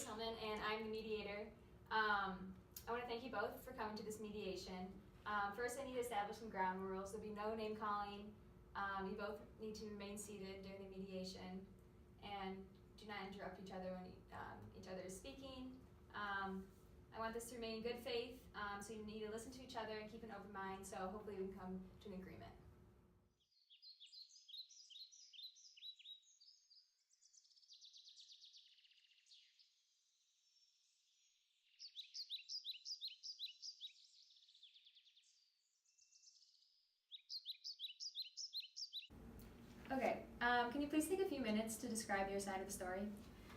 Hillman, and I'm the mediator. I want to thank you both for coming to this mediation. First, I need to establish some ground rules. There'll be no name calling. You both need to remain seated during the mediation, and do not interrupt each other when each other is speaking. I want this to remain in good faith, so you need to listen to each other and keep an open mind, so hopefully we can come to an agreement. Okay, can you please take a few minutes to describe your side of the story?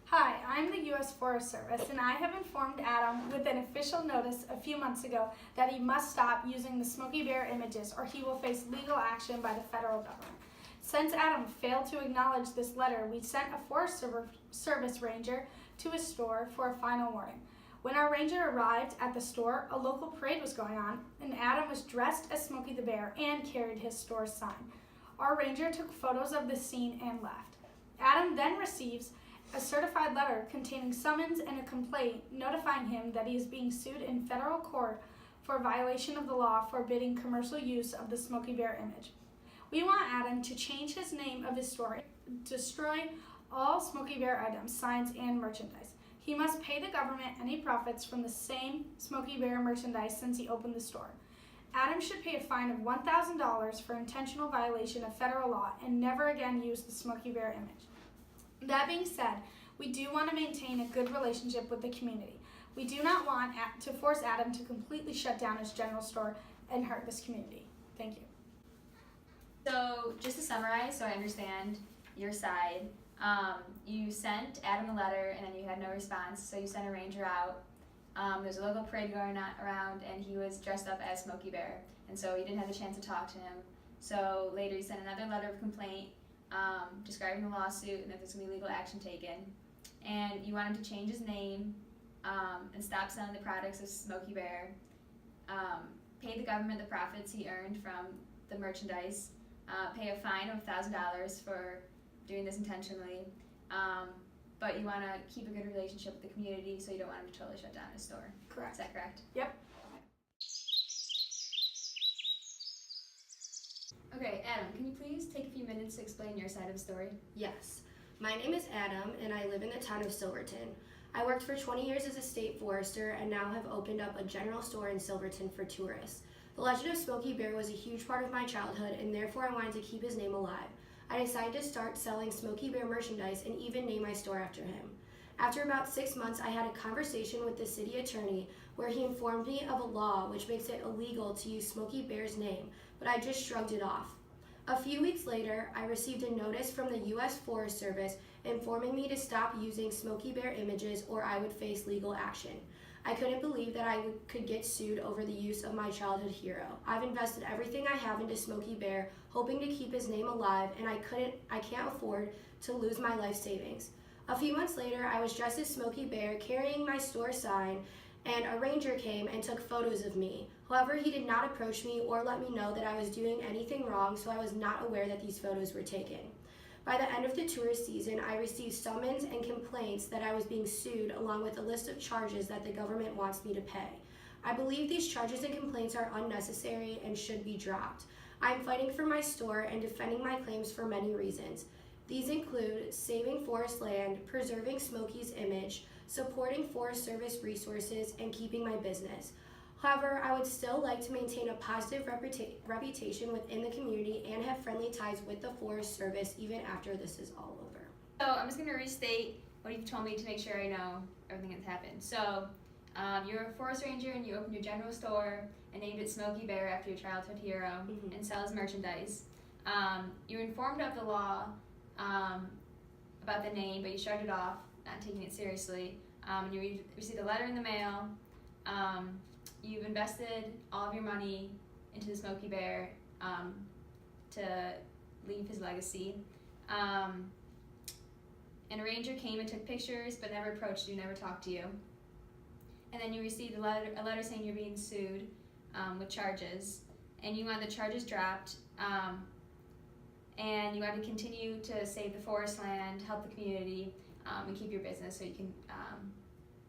Hi, I'm the U.S. Forest Service, and I have informed Adam with an official notice a few months ago that he must stop using the Smokey Bear images or he will face legal action by the federal government. Since Adam failed to acknowledge this letter, we sent a Forest Service ranger to his store for a final warning. When our ranger arrived at the store, a local parade was going on, and Adam was dressed as Smokey the Bear and carried his store's sign. Our ranger took photos of the scene and left. Adam then receives a certified letter containing summons and a complaint notifying him that he is being sued in federal court for violation of the law forbidding commercial use of the Smokey Bear image. We want Adam to change his name of his store, destroy all Smokey Bear items, signs, and merchandise. He must pay the government any profits from the same Smokey Bear merchandise since he opened the store. Adam should pay a fine of $1,000 for intentional violation of federal law and never again use the Smokey Bear image. That being said, we do want to maintain a good relationship with the community. We do not want to force Adam to completely shut down his general store and hurt this community. Thank you. So, just to summarize, so I understand your side, you sent Adam a letter and then you had no response, so you sent a ranger out. There's a local parade going around and he was dressed up as Smokey Bear, and so you didn't have the chance to talk to him. So later you sent another letter of complaint describing the lawsuit and that there's going to be legal action taken. And you want him to change his name and stop selling the products of Smokey Bear, pay the government the profits he earned from the merchandise, pay a fine of $1,000 for doing this intentionally, but you want to keep a good relationship with the community, so you don't want him to totally shut down his store. Correct. Is that correct? Yep. Okay, Adam, can you please take a few minutes to explain your side of the story? Yes. My name is Adam, and I live in the town of Silverton. I worked for 20 years as a state forester and now have opened up a general store in Silverton for tourists. The legend of Smokey Bear was a huge part of my childhood, and therefore I wanted to keep his name alive. I decided to start selling Smokey Bear merchandise and even name my store after him. After about 6 months, I had a conversation with the city attorney where he informed me of a law which makes it illegal to use Smokey Bear's name, but I just shrugged it off. A few weeks later, I received a notice from the U.S. Forest Service informing me to stop using Smokey Bear images or I would face legal action. I couldn't believe that I could get sued over the use of my childhood hero. I've invested everything I have into Smokey Bear, hoping to keep his name alive, and I can't afford to lose my life savings. A few months later, I was dressed as Smokey Bear, carrying my store sign, and a ranger came and took photos of me. However, he did not approach me or let me know that I was doing anything wrong, so I was not aware that these photos were taken. By the end of the tourist season, I received summons and complaints that I was being sued, along with a list of charges that the government wants me to pay. I believe these charges and complaints are unnecessary and should be dropped. I am fighting for my store and defending my claims for many reasons. These include saving forest land, preserving Smokey's image, supporting Forest Service resources, and keeping my business. However, I would still like to maintain a positive reputation within the community and have friendly ties with the Forest Service even after this is all over. So I'm just going to restate what you've told me to make sure I know everything that's happened. So you're a forest ranger and you opened your general store and named it Smokey Bear after your childhood hero and sells merchandise. You were informed of the law about the name, but you shrugged it off, not taking it seriously. And you received a letter in the mail. You've invested all of your money into the Smokey Bear to leave his legacy. And a ranger came and took pictures but never approached you, never talked to you. And then you received a letter saying you're being sued with charges, and you want the charges dropped, and you want to continue to save the forest land, help the community, and keep your business so you can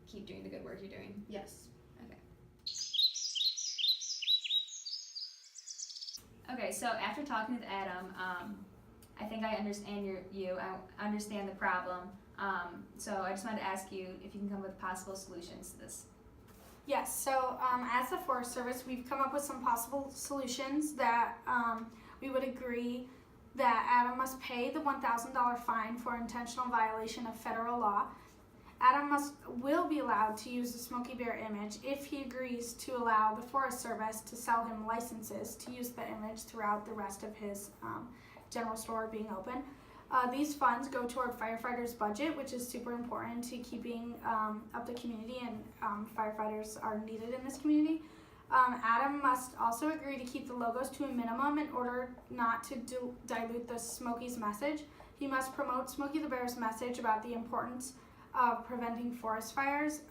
keep doing the good work you're doing. Yes. Okay, so after talking with Adam, I think I understand I understand the problem. So I just wanted to ask you if you can come up with possible solutions to this. Yes, so as the Forest Service, we've come up with some possible solutions that we would agree that Adam must pay the $1,000 fine for intentional violation of federal law. Adam will be allowed to use the Smokey Bear image if he agrees to allow the Forest Service to sell him licenses to use the image throughout the rest of his general store being open. These funds go toward firefighters' budget, which is super important to keeping up the community, and firefighters are needed in this community. Adam must also agree to keep the logos to a minimum in order not to dilute the Smokey's message. He must promote Smokey the Bear's message about the importance of preventing forest fires.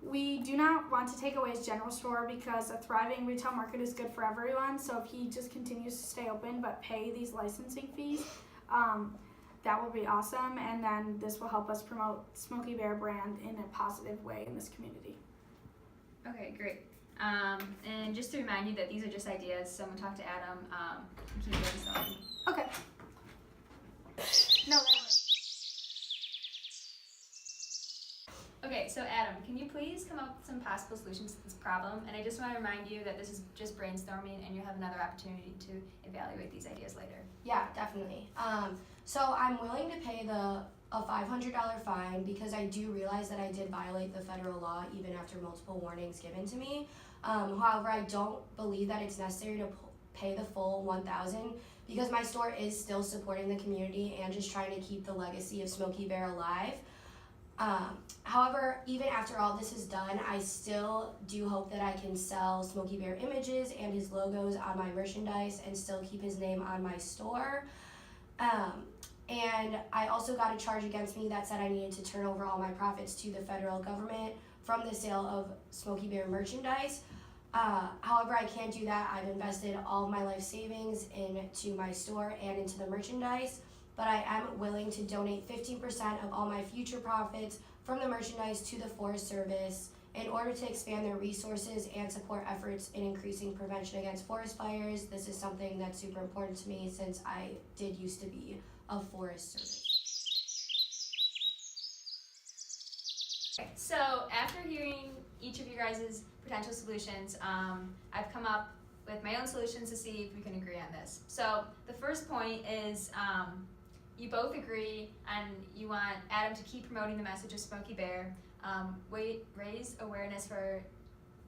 We do not want to take away his general store because a thriving retail market is good for everyone. So if he just continues to stay open but pay these licensing fees, that will be awesome. And then this will help us promote Smokey Bear brand in a positive way in this community. Okay, great. And just to remind you that these are just ideas, so I'm gonna talk to Adam and keep brainstorming. Okay. No, that was. Okay, so Adam, can you please come up with some possible solutions to this problem? And I just want to remind you that this is just brainstorming and you'll have another opportunity to evaluate these ideas later. Yeah, definitely. So I'm willing to pay a $500 fine because I do realize that I did violate the federal law even after multiple warnings given to me. However, I don't believe that it's necessary to pay the full $1,000 because my store is still supporting the community and just trying to keep the legacy of Smokey Bear alive. However, even after all this is done, I still do hope that I can sell Smokey Bear images and his logos on my merchandise and still keep his name on my store. And I also got a charge against me that said I needed to turn over all my profits to the federal government from the sale of Smokey Bear merchandise. However, I can't do that. I've invested all of my life savings into my store and into the merchandise, but I am willing to donate 15% of all my future profits from the merchandise to the Forest Service in order to expand their resources and support efforts in increasing prevention against forest fires. This is something that's super important to me since I did used to be a Forest Service. Okay, so after hearing each of your guys' potential solutions, I've come up with my own solutions to see if we can agree on this. So the first point is you both agree and you want Adam to keep promoting the message of Smokey Bear, raise awareness for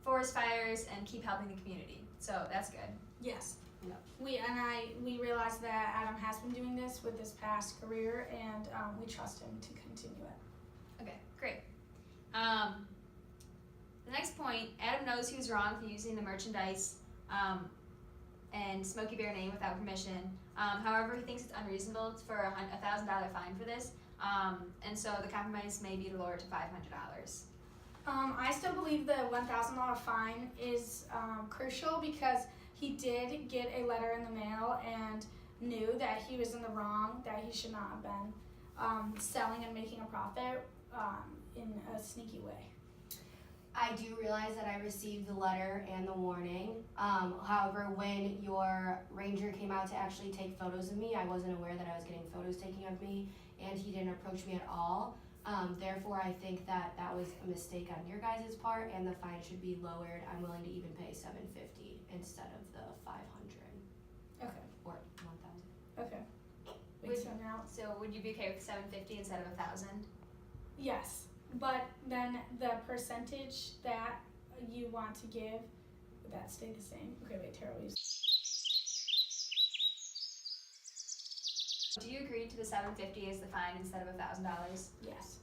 forest fires, and keep helping the community. So that's good. Yes. Yep. We realized that Adam has been doing this with his past career, and we trust him to continue it. Okay, great. The next point, Adam knows he was wrong for using the merchandise and Smokey Bear name without permission. However, he thinks it's unreasonable for a $1,000 fine for this, and so the compromise may be to lower it to $500. I still believe the $1,000 fine is crucial because he did get a letter in the mail and knew that he was in the wrong, that he should not have been selling and making a profit in a sneaky way. I do realize that I received the letter and the warning. However, when your ranger came out to actually take photos of me, I wasn't aware that I was getting photos taken of me, and he didn't approach me at all. Therefore, I think that was a mistake on your guys' part, and the fine should be lowered. I'm willing to even pay $750 instead of the $500 Okay. or $1,000. Okay. Wait, so now, So would you be okay with $750 instead of $1,000? yes, but then the percentage that you want to give, would that stay the same? Okay, wait, Tara, will you? Do you agree to the $750 as the fine instead of $1,000? Yes.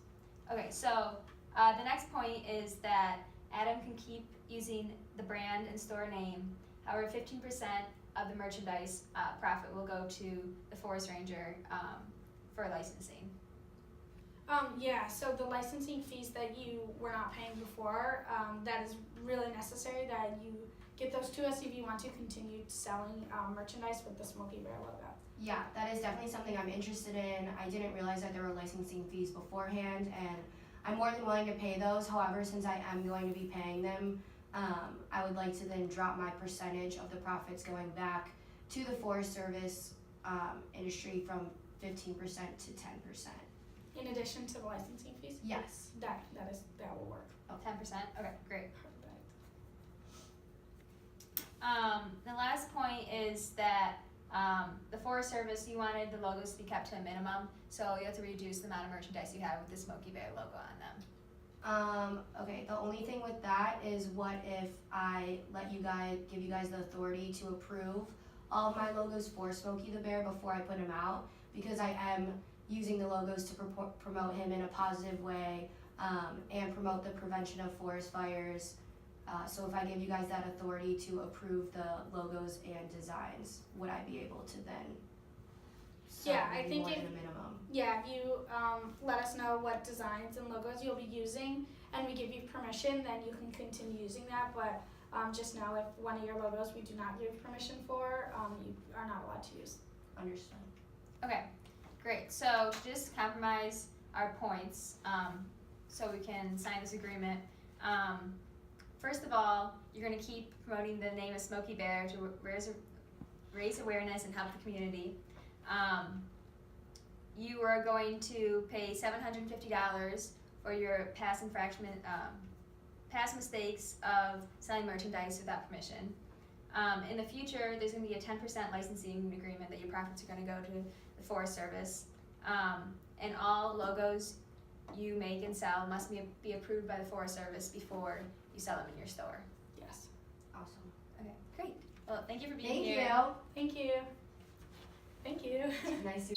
Okay, so the next point is that Adam can keep using the brand and store name. However, 15% of the merchandise profit will go to the forest ranger for licensing. Yeah, so the licensing fees that you were not paying before, that is really necessary that you get those to us if you want to continue selling merchandise with the Smokey Bear logo. Yeah, that is definitely something I'm interested in. I didn't realize that there were licensing fees beforehand, and I'm more than willing to pay those. However, since I am going to be paying them, I would like to then drop my percentage of the profits going back to the Forest Service industry from 15% to 10%. In addition to the licensing fees? Yes. That will work. 10%? Okay, great. Perfect. The last point is that the Forest Service, you wanted the logos to be kept to a minimum, so you have to reduce the amount of merchandise you have with the Smokey Bear logo on them. Okay, the only thing with that is what if I give you guys the authority to approve all of my logos for Smokey the Bear before I put him out, because I am using the logos to promote him in a positive way and promote the prevention of forest fires. So if I give you guys that authority to approve the logos and designs, would I be able to then Yeah, I think more if- than a minimum? Yeah, if you let us know what designs and logos you'll be using and we give you permission, then you can continue using that. But just know if one of your logos we do not give permission for, you are not allowed to use. Understood. Okay, great. So just compromise our points so we can sign this agreement. First of all, you're going to keep promoting the name of Smokey Bear to raise awareness and help the community. You are going to pay $750 for your past mistakes of selling merchandise without permission. In the future, there's going to be a 10% licensing agreement that your profits are going to go to the Forest Service. And all logos you make and sell must be approved by the Forest Service before you sell them in your store. Yes. Awesome. Okay, great. Well, thank you for being Thank here. you. Thank you. Thank you. Nice to